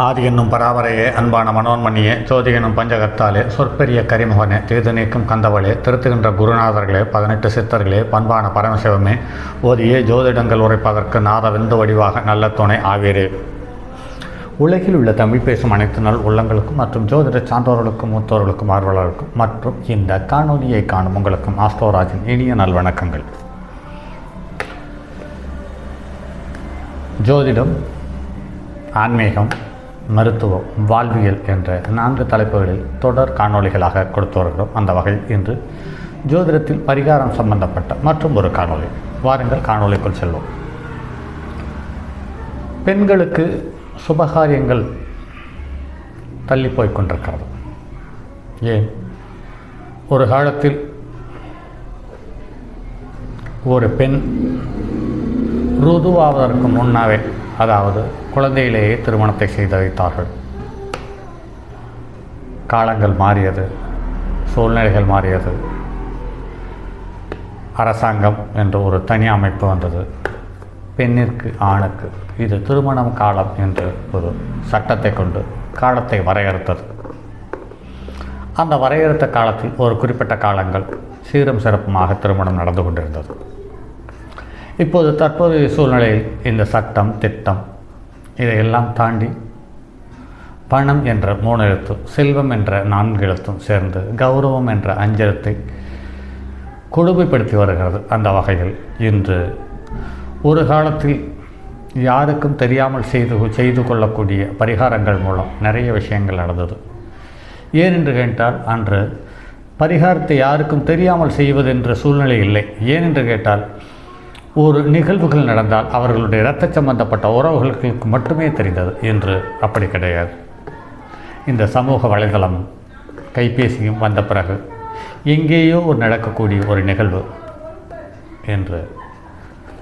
ஆதி என்னும் பராவரையே அன்பான மனோன்மணியே ஜோதி என்னும் பஞ்சகத்தாலே சொற்பெரிய கரிமுகனே தீது நீக்கும் கந்தவளே திருத்துகின்ற குருநாதர்களே 18 சித்தர்களே பண்பான பரமசிவமே ஓதியே ஜோதிடங்கள் உரைப்பதற்கு நாதவிந்து வடிவாக நல்ல துணை ஆவீரே. உலகில் உள்ள தமிழ் பேசும் அனைத்து நாள் உள்ளங்களுக்கும் மற்றும் ஜோதிட சான்றோர்களுக்கும் மூத்தோர்களுக்கும் ஆர்வலர்களுக்கும் மற்றும் இந்த காணொலியை காணும் உங்களுக்கும் ஆஸ்ட்ரோராஜின் இனிய நல்வணக்கங்கள். ஜோதிடம், ஆன்மீகம், மருத்துவம், வாழ்வியல் என்ற 4 தலைப்புகளில் தொடர் காணொளிகளாக கொடுத்து வருகிறோம். அந்த வகையில் இன்று ஜோதிடத்தில் பரிகாரம் சம்பந்தப்பட்ட மற்றும் ஒரு காணொளி. வாருங்கள் காணொளிக்குள் செல்வோம். பெண்களுக்கு சுபகாரியங்கள் தள்ளி போய் கொண்டிருக்கிறது. ஏன்? ஒரு காலத்தில் ஒரு பெண் ருதுவாவதற்கு முன்னாவே, அதாவது குழந்தையிலேயே திருமணத்தை செய்து வைத்தார்கள். காலங்கள் மாறியது, சூழ்நிலைகள் மாறியது, அரசாங்கம் என்ற ஒரு தனி அமைப்பு வந்தது. பெண்ணிற்கு ஆணுக்கு இது திருமணம் காலம் என்று ஒரு சட்டத்தை கொண்டு காலத்தை வரையறுத்தது. அந்த வரையறுத்த காலத்தில் ஒரு குறிப்பிட்ட காலங்கள் சீரும் சிறப்புமாக திருமணம் நடந்து கொண்டிருந்தது. இப்போது தற்போதைய சூழ்நிலையில் இந்த சட்டம், திட்டம் இதையெல்லாம் தாண்டி பணம் என்ற 3 எழுத்தும் செல்வம் என்ற 4 எழுத்தும் சேர்ந்து கௌரவம் என்ற 5 எழுத்தை கொடுமைப்படுத்தி வருகிறது. அந்த வகையில் இன்று ஒரு காலத்தில் யாருக்கும் தெரியாமல் செய்து கொள்ளக்கூடிய பரிகாரங்கள் மூலம் நிறைய விஷயங்கள் நடந்தது. ஏன் என்று கேட்டால், அன்று பரிகாரத்தை யாருக்கும் தெரியாமல் செய்வது என்ற சூழ்நிலை இல்லை. ஏன் என்று கேட்டால், ஒரு நிகழ்வுகள் நடந்தால் அவர்களுடைய இரத்த சம்பந்தப்பட்ட உறவுகளுக்கு மட்டுமே தெரிந்தது. என்று அப்படி கிடையாது. இந்த சமூக வலைதளம், கைபேசியும் வந்த பிறகு எங்கேயோ ஒரு நடக்கக்கூடிய ஒரு நிகழ்வு என்று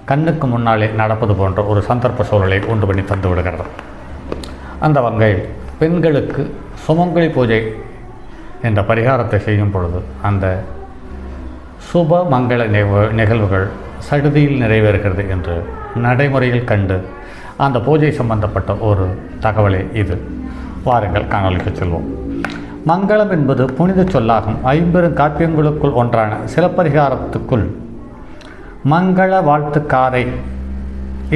கண்ணுக்கு முன்னாலே நடப்பது போன்ற ஒரு சந்தர்ப்ப சூழலை உண்டு பண்ணி தந்து விடுகிறது. அந்த வகையில் பெண்களுக்கு சுமங்கலி பூஜை என்ற பரிகாரத்தை செய்யும் பொழுது அந்த சுப மங்கள நிகழ்வுகள் சடுதியில் நிறைவேறுகிறது என்று நடைமுறையில் கண்டு அந்த பூஜை சம்பந்தப்பட்ட ஒரு தகவலே இது. வாருங்கள் காணொலிக்கு செல்வோம். மங்களம் என்பது புனித சொல்லாகும். 50 காப்பியங்களுக்குள் ஒன்றான சிலப்பதிகாரத்துக்குள் மங்கள வாழ்த்துக்காரை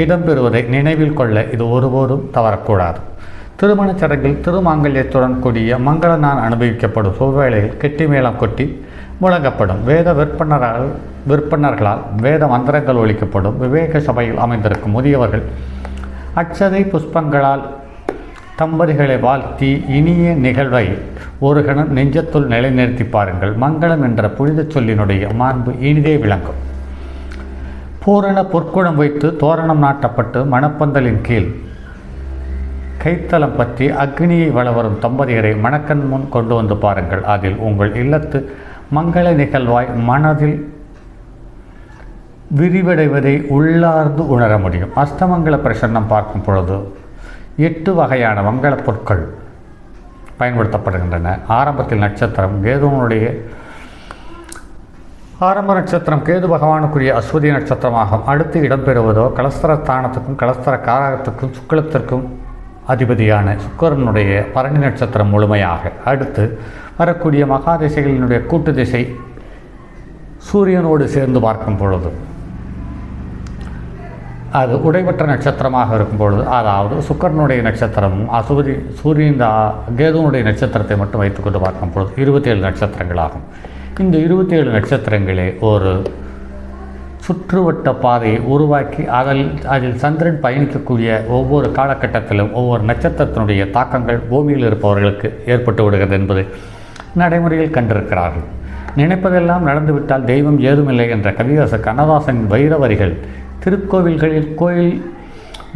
இடம்பெறுவதை நினைவில் கொள்ள இது ஒருபோதும் தவறக்கூடாது. திருமணச் சடங்கில் திருமாங்கல்யத்துடன் கூடிய மங்கள நான் அனுபவிக்கப்படும் சுவேளையில் கெட்டி மேளம் கொட்டி முழங்கப்படும். வேத விற்பனர்களால் வேத மந்திரங்கள் ஒலிக்கப்படும். விவேக சபையில் அமைந்திருக்கும் முதியவர்கள் அட்சதை புஷ்பங்களால் தம்பதிகளை வாழ்த்தி இனிய நிகழ்வை ஒரு கணம் நெஞ்சத்துள் நிலைநிறுத்தி பாருங்கள். மங்களம் என்ற புனித சொல்லினுடைய மாண்பு இனிதே விளங்கும். பூரண பொற்குடம் வைத்து தோரணம் நாட்டப்பட்டு மணப்பந்தலின் கீழ் கைத்தலம் பற்றி அக்னியை வளவரும் தம்பதியரை மணக்கண் முன் கொண்டு வந்து பாருங்கள். அதில் உங்கள் இல்லத்து மங்கள நிகழ்வாய் மனதில் விரிவடைவதை உள்ளார்ந்து உணர முடியும். அஷ்டமங்கல பிரசன்னம் பார்க்கும் பொழுது 8 வகையான மங்கள பொருட்கள் பயன்படுத்தப்படுகின்றன. ஆரம்பத்தில் நட்சத்திரம் கேதுவனுடைய ஆரம்ப நட்சத்திரம் கேது பகவானுக்குரிய அஸ்வதி நட்சத்திரமாகும். அடுத்து இடம்பெறுவதோ கலஸ்தர ஸ்தானத்துக்கும் கலஸ்தர காரகத்துக்கும் சுக்லத்திற்கும் அதிபதியான சுக்கிரனுடைய பரணி நட்சத்திரம் முழுமையாக. அடுத்து வரக்கூடிய மகாதிசைகளினுடைய கூட்டு திசை சூரியனோடு சேர்ந்து பார்க்கும் பொழுது அது உடைபெற்ற நட்சத்திரமாக இருக்கும் பொழுது, அதாவது சுக்கிரனுடைய நட்சத்திரமும் சூரியன் கேதுவனுடைய நட்சத்திரத்தை மட்டும் வைத்துக்கொண்டு பார்க்கும் பொழுது 27 நட்சத்திரங்களாகும். இந்த 27 நட்சத்திரங்களே ஒரு சுற்றுவட்ட பாதையை உருவாக்கி அதில் சந்திரன் பயணிக்கக்கூடிய ஒவ்வொரு காலகட்டத்திலும் ஒவ்வொரு நட்சத்திரத்தினுடைய தாக்கங்கள் பூமியில் இருப்பவர்களுக்கு ஏற்பட்டு விடுகிறது என்பதை நடைமுறையில் கண்டிருக்கிறார்கள். நினைப்பதெல்லாம் நடந்துவிட்டால் தெய்வம் ஏதுமில்லை என்ற கவிதாச கண்ணதாசனின் வைரவரிகள் திருக்கோவில்களில் கோயில்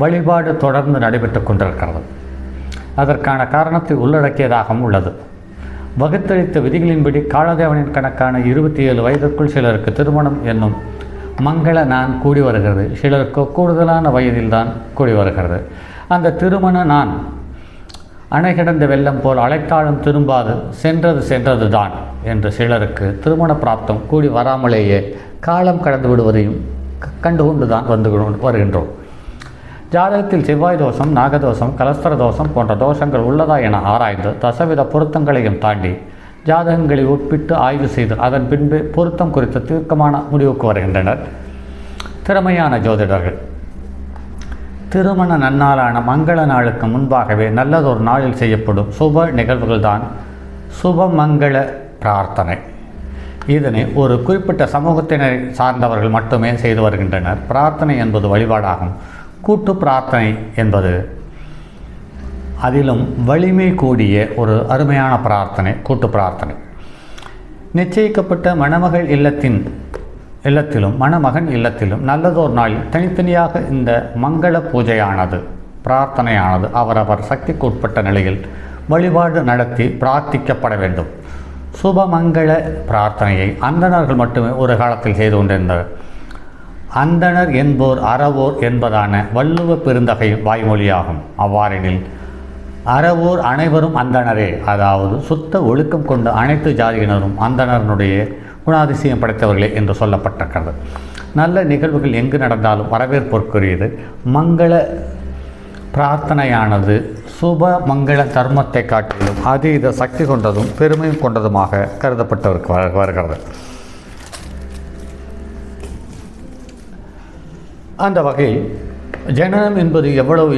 வழிபாடு தொடர்ந்து நடைபெற்று கொண்டிருக்கிறது. அதற்கான காரணத்தை உள்ளடக்கியதாகவும் உள்ளது. வகுத்தளித்த விதிகளின்படி காலதேவனின் கணக்கான 27 வயதிற்குள் சிலருக்கு திருமணம் என்னும் மங்கள நான் கூடி வருகிறது. சிலருக்கு கூடுதலான வயதில்தான் கூடி வருகிறது. அந்த திருமண நான் அணை கிடந்த வெள்ளம் போல் அழைத்தாலும் திரும்பாது, சென்றது தான் என்று சிலருக்கு திருமண பிராப்தம் கூடி வராமலேயே காலம் கடந்து விடுவதையும் கண்டுகொண்டு தான் வருகின்றோம். ஜாதகத்தில் செவ்வாய் தோஷம், நாகதோஷம், கலஸ்தர தோஷம் போன்ற தோஷங்கள் உள்ளதா என ஆராய்ந்து தசவித பொருத்தங்களையும் தாண்டி ஜாதகங்களை ஒப்பிட்டு ஆய்வு செய்து அதன் பின்பு பொருத்தம் குறித்த தீர்க்கமான முடிவுக்கு வருகின்றனர் திறமையான ஜோதிடர்கள். திருமண நன்னாளான மங்கள நாளுக்கு முன்பாகவே நல்லதொரு நாளில் செய்யப்படும் சுப நிகழ்வுகள்தான் சுபமங்கள பிரார்த்தனை. இதனை ஒரு குறிப்பிட்ட சமூகத்தினரை சார்ந்தவர்கள் மட்டுமே செய்து வருகின்றனர். பிரார்த்தனை என்பது வழிபாடாகும். கூட்டு பிரார்த்தனை என்பது அதிலும் வலிமை கூடிய ஒரு அருமையான பிரார்த்தனை கூட்டு பிரார்த்தனை. நிச்சயிக்கப்பட்ட மணமகள் இல்லத்திலும் மணமகன் இல்லத்திலும் நல்லதோர் நாளில் தனித்தனியாக இந்த மங்கள பூஜையானது பிரார்த்தனையானது அவரவர் சக்திக்கு உட்பட்ட நிலையில் வழிபாடு நடத்தி பிரார்த்திக்கப்பட வேண்டும். சுபமங்கள பிரார்த்தனையை அந்தணர்கள் மட்டுமே ஒரு காலத்தில் செய்து கொண்டிருந்தனர். அந்தணர் என்போர் அறவோர் என்பதான வள்ளுவ பெருந்தகையின் வாய்மொழியாகும். அவ்வாறெனில் அறவோர் அனைவரும் அந்தணரே, அதாவது சுத்த ஒழுக்கம் கொண்ட அனைத்து ஜாதியினரும் அந்தணனுடைய குணாதிசயம் படைத்தவர்களே என்று சொல்லப்பட்டிருக்கிறது. நல்ல நிகழ்வுகள் எங்கு நடந்தாலும் வரவேற்புக்குரியது. மங்கள பிரார்த்தனையானது சுப மங்கள தர்மத்தை காட்டிலும் அதீத சக்தி கொண்டதும் பெருமையும் கொண்டதுமாக கருதப்பட்டு வருகிறது. அந்த வகையில் ஜனனம் என்பது எவ்வளவு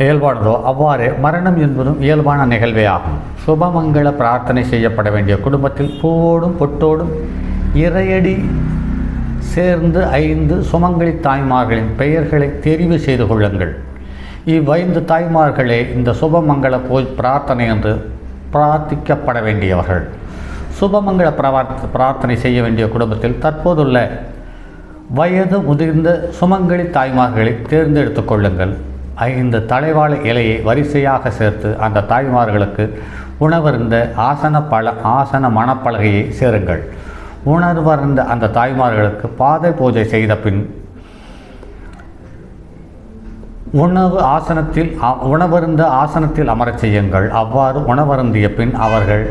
இயல்பானதோ அவ்வாறே மரணம் என்பதும் இயல்பான நிகழ்வே ஆகும். சுபமங்கள பிரார்த்தனை செய்யப்பட வேண்டிய குடும்பத்தில் பூவோடும் பொட்டோடும் இறையடி சேர்ந்து 5 சுமங்கலி தாய்மார்களின் பெயர்களை தெரிவு செய்து கொள்ளுங்கள். இவ்5 தாய்மார்களே இந்த சுபமங்கள பிரார்த்தனை என்று பிரார்த்திக்கப்பட வேண்டியவர்கள். சுபமங்கள பிரார்த்தனை செய்ய வேண்டிய குடும்பத்தில் தற்போதுள்ள வயது முதிர்ந்த சுமங்கலி தாய்மார்களை தேர்ந்தெடுத்து கொள்ளுங்கள். 5 தலைவாழை இலையை வரிசையாக சேர்த்து அந்த தாய்மார்களுக்கு உணவருந்த ஆசன மணப்பலகையை சேருங்கள். உணர்வருந்த அந்த தாய்மார்களுக்கு பாதை பூஜை செய்த பின் உணவருந்த ஆசனத்தில் அமரச் செய்யுங்கள். அவ்வாறு உணவருந்திய பின் அவர்கள்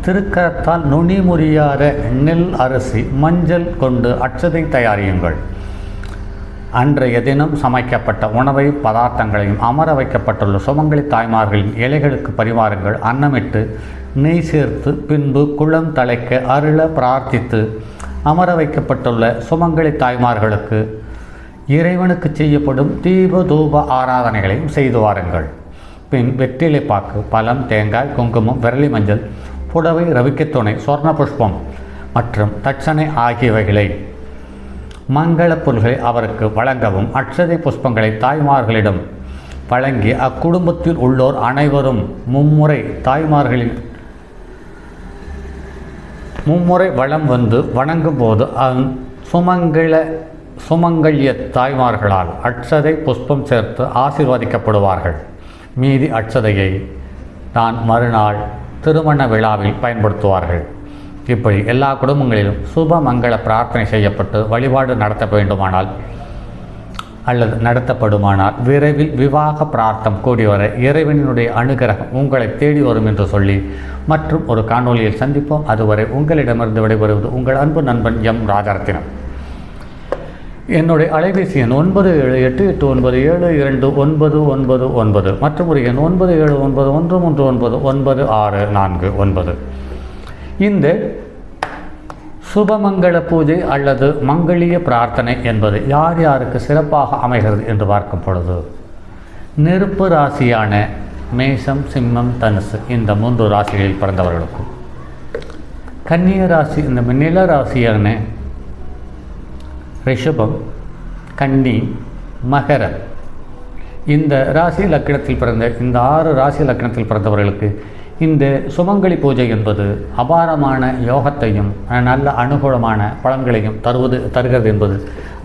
திருக்கரத்தால் நுனி முறியாத நெல் அரிசி மஞ்சள் கொண்டு அட்சதை தயாரியுங்கள். அன்றைய தினம் சமைக்கப்பட்ட உணவை பதார்த்தங்களையும் அமர வைக்கப்பட்டுள்ள சுமங்கலி தாய்மார்களின் இலைகளுக்கு பரிமாறுங்கள். அன்னமிட்டு நெய் சேர்த்து பின்பு குளம் தலைக்க அருள பிரார்த்தித்து அமர வைக்கப்பட்டுள்ள சுமங்கலி தாய்மார்களுக்கு இறைவனுக்கு செய்யப்படும் தீப தூப ஆராதனைகளையும் செய்து வாருங்கள். பின் வெற்றிலை பாக்கு, பழம், தேங்காய், குங்குமம், விரலி மஞ்சள், புடவை, ரவிக்கத்துணை, சொர்ண புஷ்பம் மற்றும் தட்சணை ஆகியவைகளை மங்கள பொருள்களை அவருக்கு வழங்கவும் அட்சதை புஷ்பங்களை தாய்மார்களிடம் வழங்கி அக்குடும்பத்தில் உள்ளோர் அனைவரும் மும்முறை வலம் வந்து வணங்கும் போது சுமங்கல்ய தாய்மார்களால் அட்சதை புஷ்பம் சேர்த்து ஆசீர்வதிக்கப்படுவார்கள். மீதி அட்சதையை தான் மறுநாள் திருமண விழாவில் பயன்படுத்துவார்கள். இப்படி எல்லா குடும்பங்களிலும் சுப மங்கள பிரார்த்தனை செய்யப்பட்டு வழிபாடு நடத்தப்படுமானால் விரைவில் விவாக பிரார்த்தம் கூடி வர இறைவனுடைய அனுகிரகம் உங்களை தேடி வரும் என்று சொல்லி மற்றும் ஒரு காணொலியில் சந்திப்போம். அதுவரை உங்களிடமிருந்து விடைபெறுவது உங்கள் அன்பு நண்பன் எம் ராஜரத்தினம். என்னுடைய அலைபேசி எண் 9788972999 மற்றும் ஒரு எண் 9791399649. இந்த சுபமங்கள பூஜை அல்லது மங்களிய பிரார்த்தனை என்பது யார் யாருக்கு சிறப்பாக அமைகிறது என்று பார்க்கும் பொழுது நெருப்பு ராசியான மேஷம், சிம்மம், தனுசு இந்த 3 ராசிகளில் பிறந்தவர்களுக்கும், கன்னிய ராசி இந்த நில ராசியான ரிஷபம், கன்னி, மகரம் இந்த ராசி லக்கணத்தில் பிறந்த இந்த 6 ராசி லக்கணத்தில் பிறந்தவர்களுக்கு இந்த சுமங்கலி பூஜை என்பது அபாரமான யோகத்தையும் நல்ல அனுகூலமான பலன்களையும் தருகிறது என்பது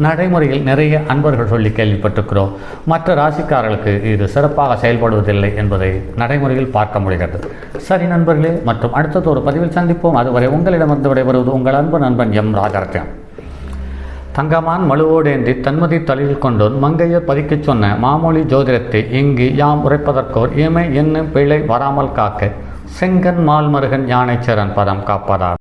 நடைமுறையில் நிறைய அன்பர்கள் சொல்லி கேள்விப்பட்டிருக்கிறோம். மற்ற ராசிக்காரர்களுக்கு இது சிறப்பாக செயல்படுவதில்லை என்பதை நடைமுறையில் பார்க்க முடிகிறது. சரி நண்பர்களே, மற்றும் அடுத்தது ஒரு பதிவில் சந்திப்போம். அதுவரை உங்களிடமிருந்து விடைபெறுவது உங்கள் அன்பு நண்பன் எம் ராஜரத்தினம். தங்கமான் மழுவோடேந்தி தன்மதி தலையில் கொண்டோன் மங்கையர் பதிக்கச் சொன்ன மாமொழி ஜோதிடத்தை இங்கு யாம் உரைப்பதற்கோர் இமை என்னும் பிழை வராமல் காக்க செங்கன் மால்மருகன் யானைச்சரன் பதம் காப்பதார்.